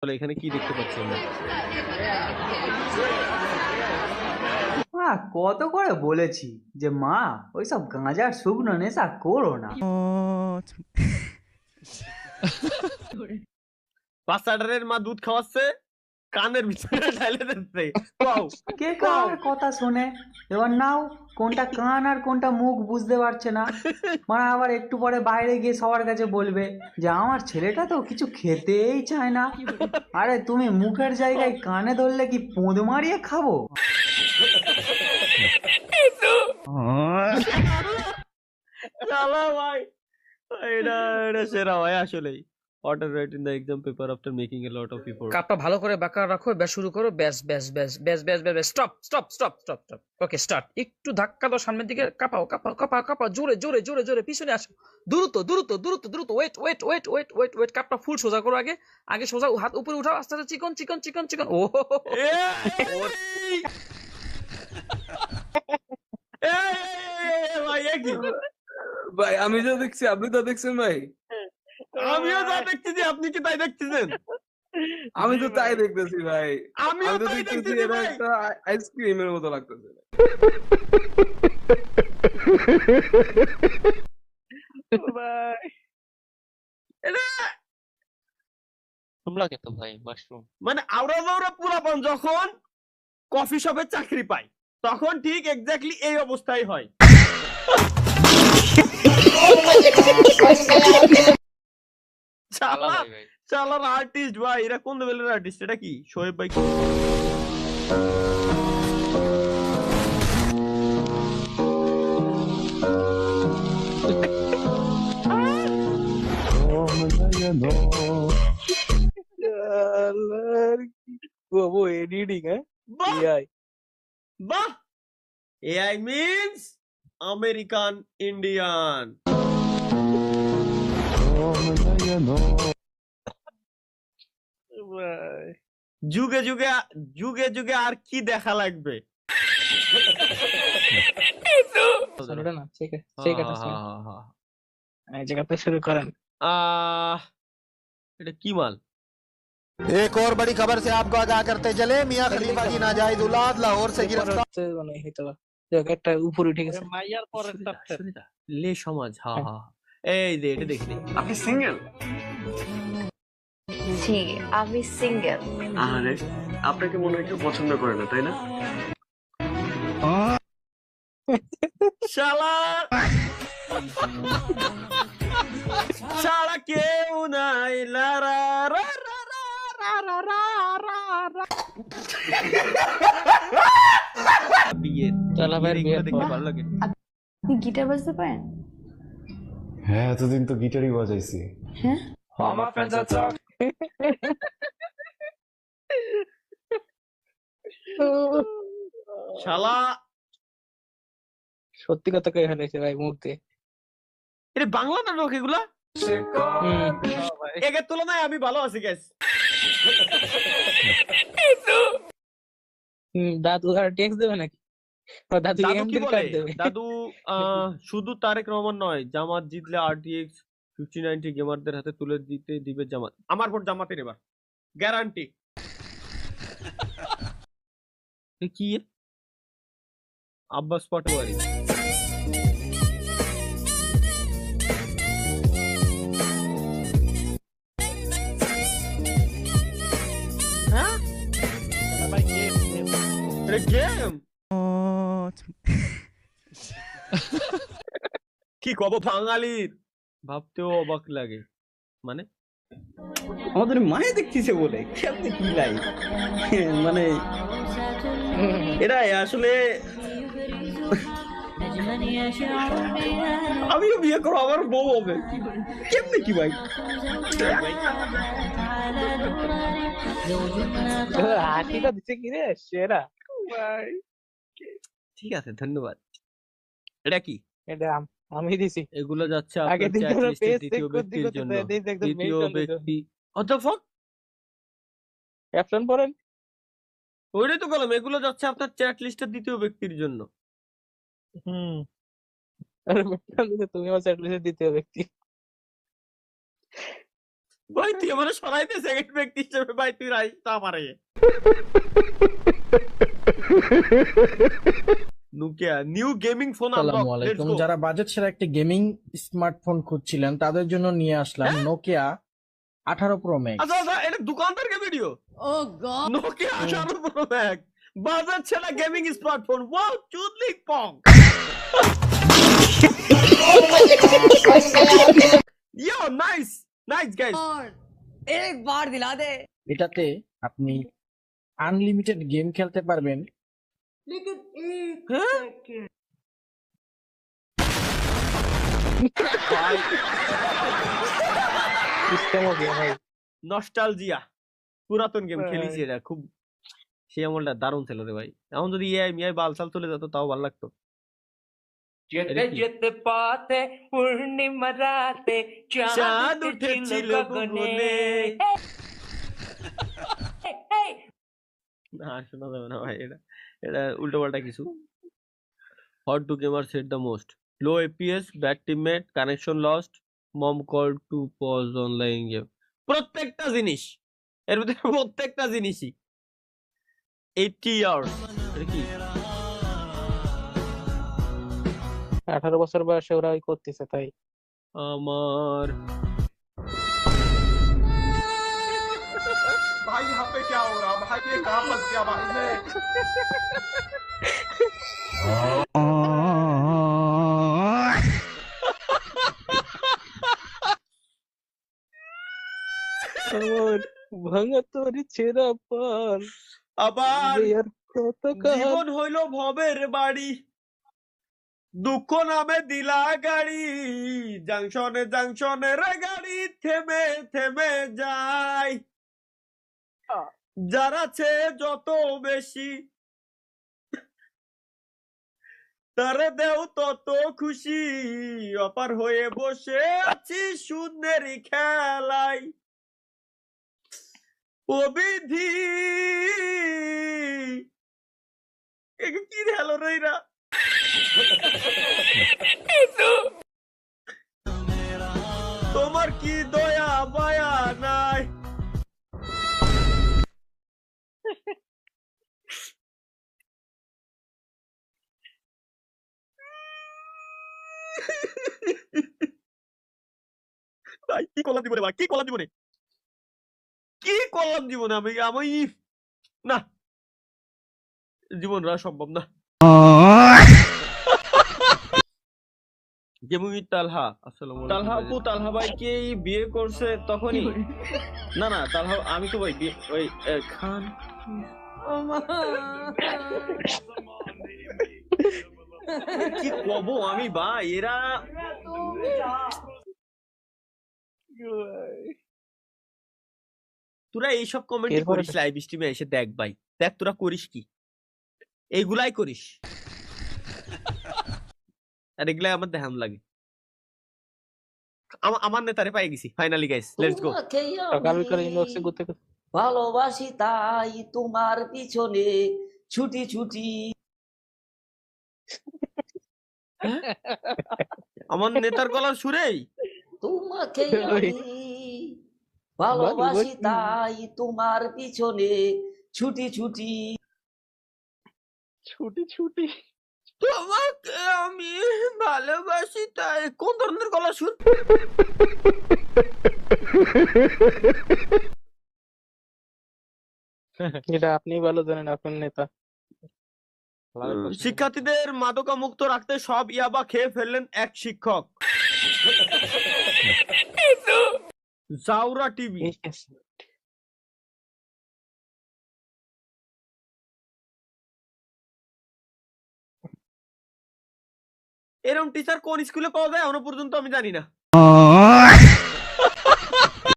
তাহলে এখানে কি দেখতে পাচ্ছি আমরা? মা কত করে বলেছি যে মা ওইসব গাঁজার শুকনো নেশা করো না। বাচ্চাটার মা দুধ খাওয়াচ্ছে, কানের ভিতরে ঢালে দিচ্ছে। কও কে কও কার কথা শোনে? এবার নাও, কোনটা কান আর কোনটা মুখ বুঝতে পারছে না। মানে আবার একটু পরে বাইরে গিয়ে সবার কাছে বলবে যে আমার ছেলেটা তো কিছু খেতেই চায় না। আরে তুমি মুখের জায়গায় কানে ধরলে কি পোঁদ মারিয়ে খাবো? শালা ভাই, এটা এটা সেরা ভাই আসলেই। Order write in the exam paper after making a lot of effort. কাপটা ভালো করে বাঁকা রাখো, ব্যাস শুরু করো, ব্যাস ব্যাস ব্যাস ব্যাস ব্যাস ব্যাস stop stop stop stop stop. Okay start. একটু ধাক্কা দাও সামনের দিকে, কাঁপাও কাঁপাও কাঁপাও কাঁপাও, জোরে জোরে জোরে জোরে পিছনে আসো, দ্রুত দ্রুত দ্রুত দ্রুত, wait wait wait wait wait wait, কাপটা ফুল সোজা করো, আগে আগে সোজা, হাত উপরে উঠাও, আস্তে আস্তে, চিকন চিকন চিকন চিকন। ও ভাই এ কি? ভাই আমি যা দেখছি আপনি তো দেখছেন ভাই। আমিও যা দেখতেছি আপনি কি তাই দেখতেছেন? আমি তো তাই দেখতেছি ভাই। আমিও আমি তো তাই দেখতেছি দেখতেছি এটা ভাই। একটা আইসক্রিমের মতো লাগতেছে। ভাই এটা তোমরা কে তো ভাই মাশরুম মানে আওড়া দাওড়া পুরাপন যখন কফি শপে চাকরি পায় তখন ঠিক এক্স্যাক্টলি এই অবস্থাই হয়। আলা শালা ভাই ভাই শালার আর্টিস্ট ভাই, এরা কোন লেভেলের আর্টিস্ট? এটা কি শোয়েব ভাই? वो एडिटिंग है বাহ एआई। বাহ, এআই মিন্স আমেরিকান ইন্ডিয়ান। যুগে যুগে যুগে যুগে আর কি দেখা লাগবে? শুরুটা না ঠিক আছে ঠিক আছে এই জায়গাতে শুরু করেন। এটা কি মাল? एक और बड़ी खबर से आपको आगाह करते चले, मियां खलीफा की नाजायज औलाद लाहौर से गिरफ्तार। মানে হয়তো যাক একটা উপরে উঠে গেছে। মাইয়ার পরের চ্যাপ্টার লে সমাজ, হা হা। এই যে এটা দেখলি আপনি সিঙ্গেল? জি, আমি সিঙ্গেল। আরে আপনাকে মনে হয় কেউ পছন্দ করে না তাই না? শালা শালা কেউ নাই লা রা রা রা রা রা রা রা রা। বিয়ে চলো ভাই, এগুলো বিয়ের দেখতে পর। ভালো লাগে। আপনি গিটার বাজাতে পারেন? হ্যাঁ, এতদিন তো গিটারই বাজাইছি। হ্যাঁ, শালা সত্যি কথা কই ফেলেছে ভাই মুখ দিয়ে। এটা বাংলা নাটক এগুলা? হুম। একের তুলনায় আমি ভালো আছি গ্যাস। দাদু আর ট্যাক্স দেবে নাকি? ও দাদু দাদু কি এমডি বলে? কার্ড দেবে। দাদু শুধু তারেক রহমান নয়, জামাত জিতলে RTX 5090 গেমারদের হাতে তুলে দিতে দিবে জামাত। আমার ভোট জামাতের এবার, গ্যারান্টি। কি আব্বাস পাটোয়ারি? হ্যাঁ ভাই গেম এটা গেম? কি কব বাঙালির, ভাবতেও অবাক লাগে। মানে আমাদের মায়ে দেখতেছে বলে কেমনে কি লাই মানে এটা আসলে আমিও বিয়ে করবো, আমার বউ হবে, কেমনে কি ভাই? হাতিটা দিছে কি রে সেরা ভাই ঠিক আছে, ধন্যবাদ। এটা কি? এটা আমি দিছি। এগুলো যাচ্ছে আগে আপনার দিন চ্যাট ধরে লিস্টের পেজ দ্বিতীয় চেক করতে ব্যক্তির করতে জন্য। দেখ একদম দ্বিতীয় মেইল ব্যক্তি what the fuck? ক্যাপশন পড়েন। ওইটাই তো বললাম, এগুলো যাচ্ছে আপনার চ্যাট লিস্টের দ্বিতীয় ব্যক্তির জন্য। আরে মেটাল দিছে, তুমি আমার চ্যাট লিস্টের দ্বিতীয় ব্যক্তি। ভাই তুই আমার সরাইতে সেকেন্ড ব্যক্তি হিসেবে ভাই তুই রাইসটা আমারে নোকিয়া নিউ গেমিং ফোন আসসালামু আলাইকুম। যারা বাজেট সেরা একটি গেমিং স্মার্টফোন খুঁজছিলেন তাদের জন্য নিয়ে আসলাম নোকিয়া 18 প্রো ম্যাক্স। আচ্ছা আচ্ছা এটা দোকানদারকে ভিডিও ও গড নোকিয়া 18 প্রো ম্যাক্স বাজার ছেড়া গেমিং স্মার্টফোন ওয়াও চুদলিক পং ইয়ো নাইস নাইস গাইস एक बार दिला दे এটাতে আপনি আনলিমিটেড গেম খেলতে পারবেন। सिस्टम हो गया भाई। নস্টালজিয়া পুরাতন গেম হ্যাঁ। খেলেছি এটা খুব সেই আমলটা দারুণ ছিল রে ভাই এখন যদি এআই মিআই বালসাল চলে যেত তাও ভালো লাগতো যেতে যেতে পথে পূর্ণিমা রাতে চাঁদ উঠেছিল গগনে না শোনা যাবে না ভাই এটা এটা উল্টো পাল্টা কিছু hot to gamer set the most low APS bad teammate connection lost mom call to pause online game প্রত্যেকটা জিনিস এর ভিতরে প্রত্যেকটা জিনিসই 80 ইয়ার্স এটা কি 18 বছর বয়সে ওরা ওই করতেছে তাই। আমার भाई यहाँ पे क्या हो रहा भाई ये कहाँ फंस गया भाई मैं আমার ভাঙা তোর ছেঁড়া পান আবার আর কত জীবন হইল ভবের বাড়ি দুঃখ নামে দিলা গাড়ি জাংশনে জাংশনে রে গাড়ি থেমে থেমে যায় যার আছে যত বেশি তারে দেও তত খুশি অপার হয়ে বসে আছি শূন্যের খেলায় ও বিধি কি হলো রে এরা তোমার কি দয়া মায়া নাই ভাই কি করলাম জীবনে ভাই কি করলাম জীবনে কি করলাম জীবনে আমি আমি না জীবন রাখা সম্ভব না গেমিং তালহা আসসালামু আলাইকুম তালহা আপু তালহা ভাই কে বিয়ে করছে তখনই না না তালহা আমি তো ভাই ওই খান কি কব আমি ভাই এরা তোরা এইসব কমেন্ট এরপরে করিস লাইভ স্ট্রিমে এসে দেখ ভাই দেখ তোরা করিস কি এইগুলাই করিস আর এগুলাই আমার দেখাম লাগে আমার নেতারে পাই গেছি ফাইনালি গাইস লেটস গো সকাল বিকাল ইনবক্সে ঘুরতে ঘুরতে ভালোবাসি তাই তোমার পিছনে ছুটি ছুটি আমার নেতার গলার সুরেই তোমাকে আমি ভালোবাসি তাই তোমার পিছনে ছুটি ছুটি ছুটি ছুটি তোমাকে আমি ভালোবাসি তাই কোন ধরনের গলার সুর এটা আপনি ভালো জানেন আপনার নেতা। শিক্ষার্থীদের মাদকা মুক্ত রাখতে সব ইয়াবা খেয়ে ফেললেন এক শিক্ষক জাউরা টিভি এরকম টিচার কোন স্কুলে পাওয়া যায় এখনো পর্যন্ত আমি জানি না